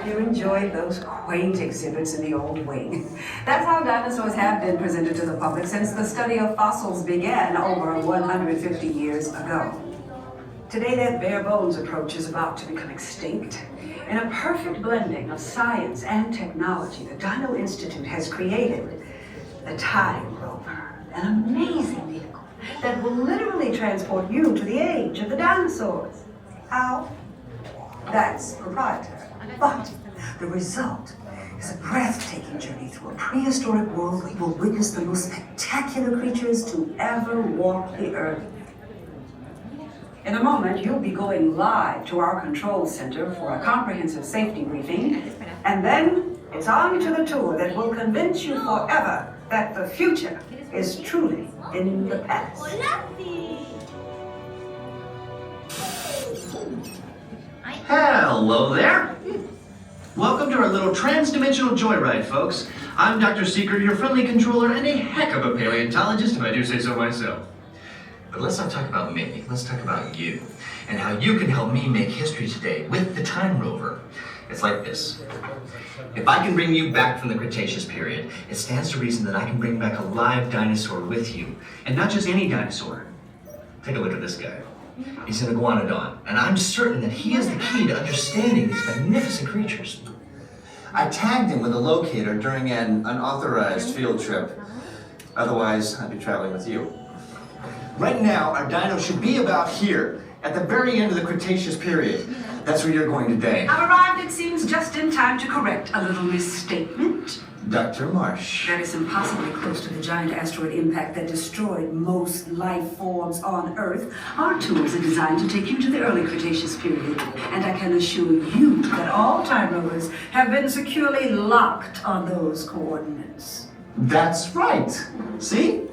You enjoyed those quaint exhibits in the old wing. That's how dinosaurs have been presented to the public since the study of fossils began over 150 years ago. Today, that bare bones approach is about to become extinct. In a perfect blending of science and technology, the Dino Institute has created the Time Rover, an amazing vehicle that will literally transport you to the age of the dinosaurs. How? That's proprietary. But the result is a breathtaking journey through a prehistoric world where you will witness the most spectacular creatures to ever walk the earth. In a moment, you'll be going live to our control center for a comprehensive safety briefing, and then it's on to the tour that will convince you forever that the future is truly in the past. Hello there. Welcome to our little trans-dimensional joyride, folks. I'm Dr. Secret, your friendly controller, and a heck of a paleontologist, if I do say so myself. But let's not talk about me, let's talk about you, and how you can help me make history today with the Time Rover. It's like this. If I can bring you back from the Cretaceous period, it stands to reason that I can bring back a live dinosaur with you, and not just any dinosaur. Take a look at this guy. He's an iguanodon, and I'm certain that he is the key to understanding these magnificent creatures. I tagged him with a locator during an unauthorized field trip. Otherwise, I'd be traveling with you. Right now, our dino should be about here, at the very end of the Cretaceous period. That's where you're going today. I've arrived, it seems, just in time to correct a little misstatement. Dr. Marsh. That is impossibly close to the giant asteroid impact that destroyed most life forms on Earth. Our tours are designed to take you to the early Cretaceous period, and I can assure you that all time rovers have been securely locked on those coordinates. That's right. See?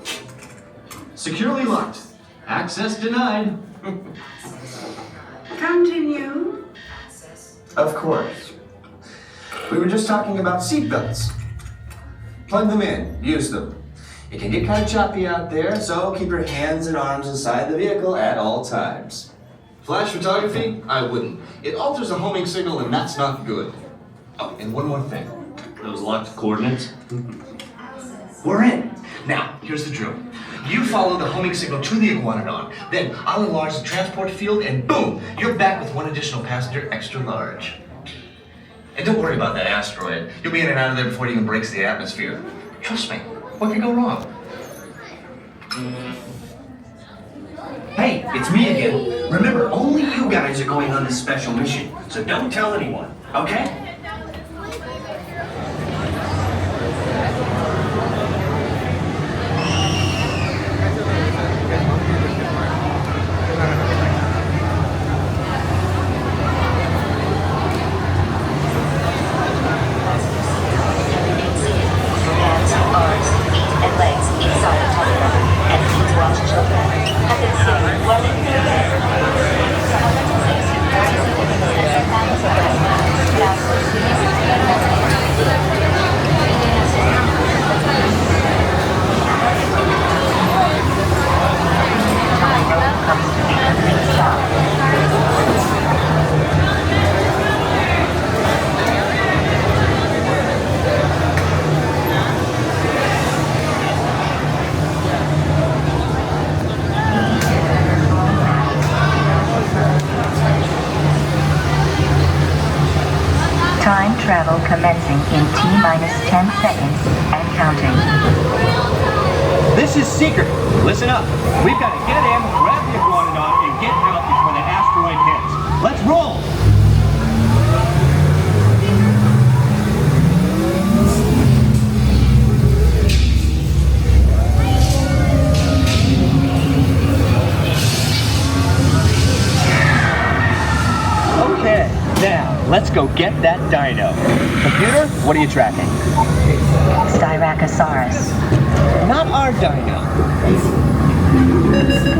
Securely locked. Access denied. Continue. Of course. We were just talking about seatbelts. Plug them in, use them. It can get kind of choppy out there, so keep your hands and arms inside the vehicle at all times. Flash photography? I wouldn't. It alters the homing signal and that's not good. Oh, and one more thing. Those locked coordinates? We're in. Now, here's the drill. You follow the homing signal to the iguanodon, then I'll enlarge the transport field and boom, you're back with one additional passenger extra large. And don't worry about that asteroid. You'll be in and out of there before it even breaks the atmosphere. Trust me, what could go wrong? Hey, it's me again. Remember, only you guys are going on this special mission, so don't tell anyone, okay? Time travel commencing in T-minus 10 seconds and counting. This is Secret. Listen up. We've got to get in, grab the iguanodon, and get out before the asteroid hits. Let's roll! Okay, now let's go get that dino. Computer, what are you tracking? Styracosaurus. Not our dino.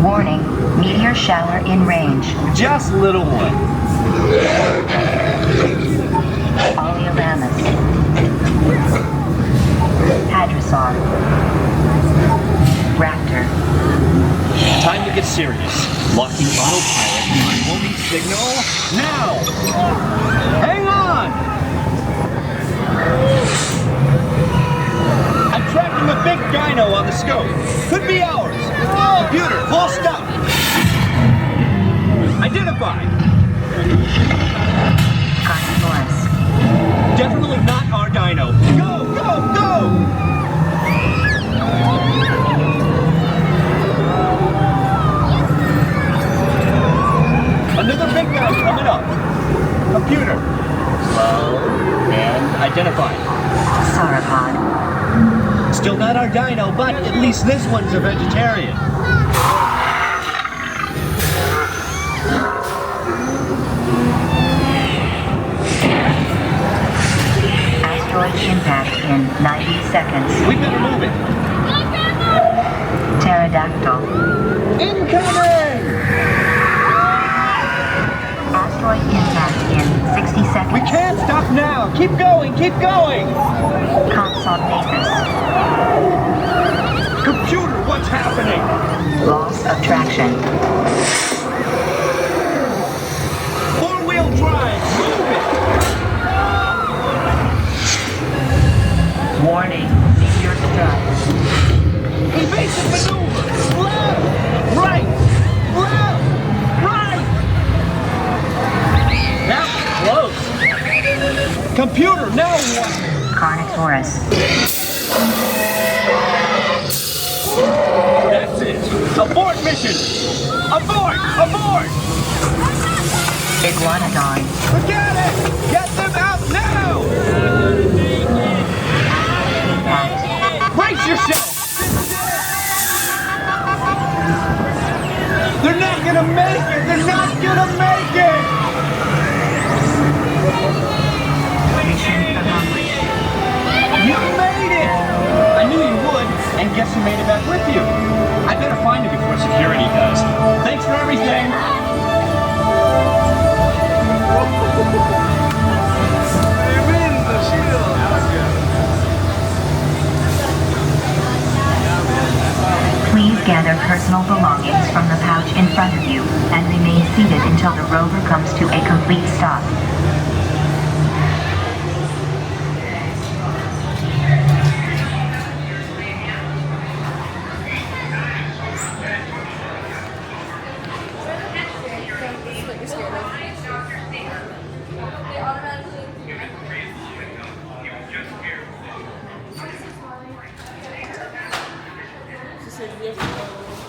Warning, meteor shower in range. Just little one. Oleoramus. Hadrosaur. Raptor. Time to get serious. Locking autopilot on homing signal now. Hang on! dino on the scope. Could be ours. Computer, full stop. Identified. Carnetourus. Definitely not our dino. Go, go, go! Another big guy coming up. Computer. Slow and identified. Sauropod. Still not our dino, but at least this one's a vegetarian. Asteroid impact in 90 seconds. We better move it. Pterodactyl. Incoming! Asteroid impact in 60 seconds. We can't stop now. Keep going, keep going. Compsognathus. Computer, what's happening? Loss of traction. Four-wheel drive, move it. Warning. Meteor strike. Evasive maneuver. Left, right, left, right. That was close. Computer, now what? Carnetourus. That's it. Abort mission. Abort, abort. Iguanodon. Forget it. Get them out now. Impact. Brace yourself. They're not gonna make it. They're not gonna make it. Mission accomplished. You made it. I knew you would, and guess who made it back with you? I better find him before security does. Thanks for everything. Please gather personal belongings from the pouch in front of you and remain seated until the rover comes to a complete stop. She said yes.